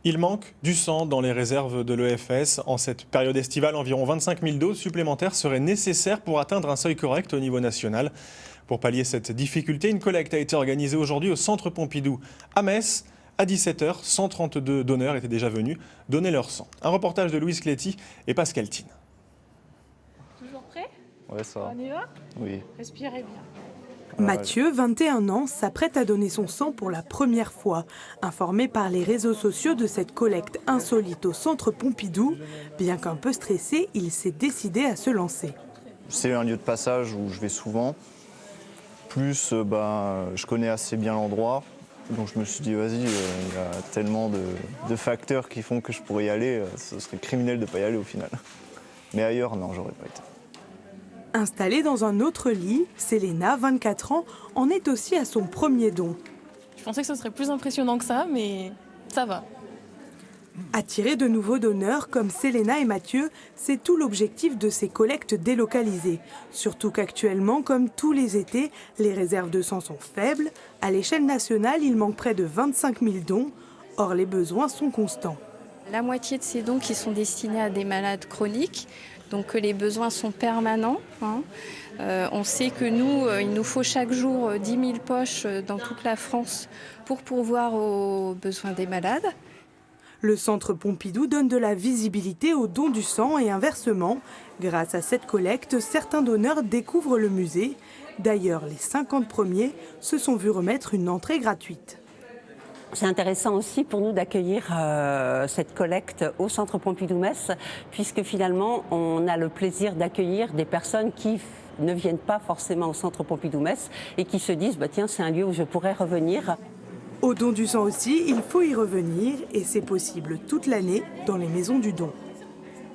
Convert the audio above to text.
Il manque du sang dans les réserves de l'EFS. En cette période estivale, environ 25 000 doses supplémentaires seraient nécessaires pour atteindre un seuil correct au niveau national. Pour pallier cette difficulté, une collecte a été organisée aujourd'hui au Centre Pompidou à Metz. À 17h, 132 donneurs étaient déjà venus donner leur sang. Un reportage de Louise Cléty et Pascal Thine. Toujours prêt? Ouais, ça va. On y va? Oui. Respirez bien. Mathieu, 21 ans, s'apprête à donner son sang pour la première fois. Informé par les réseaux sociaux de cette collecte insolite au Centre Pompidou, bien qu'un peu stressé, il s'est décidé à se lancer. C'est un lieu de passage où je vais souvent. Plus, je connais assez bien l'endroit. Donc je me suis dit, vas-y, il y a tellement de facteurs qui font que je pourrais y aller. Ce serait criminel de ne pas y aller au final. Mais ailleurs, non, j'aurais pas été. Installée dans un autre lit, Selena, 24 ans, en est aussi à son premier don. Je pensais que ce serait plus impressionnant que ça, mais ça va. Attirer de nouveaux donneurs comme Selena et Mathieu, c'est tout l'objectif de ces collectes délocalisées. Surtout qu'actuellement, comme tous les étés, les réserves de sang sont faibles. À l'échelle nationale, il manque près de 25 000 dons. Or, les besoins sont constants. La moitié de ces dons qui sont destinés à des malades chroniques, donc les besoins sont permanents. On sait que il nous faut chaque jour 10 000 poches dans toute la France pour pourvoir aux besoins des malades. Le Centre Pompidou donne de la visibilité au don du sang et inversement. Grâce à cette collecte, certains donneurs découvrent le musée. D'ailleurs, les 50 premiers se sont vus remettre une entrée gratuite. C'est intéressant aussi pour nous d'accueillir cette collecte au Centre Pompidou-Metz, puisque finalement, on a le plaisir d'accueillir des personnes qui ne viennent pas forcément au Centre Pompidou-Metz et qui se disent tiens, c'est un lieu où je pourrais revenir. Au don du sang aussi, il faut y revenir et c'est possible toute l'année dans les maisons du don.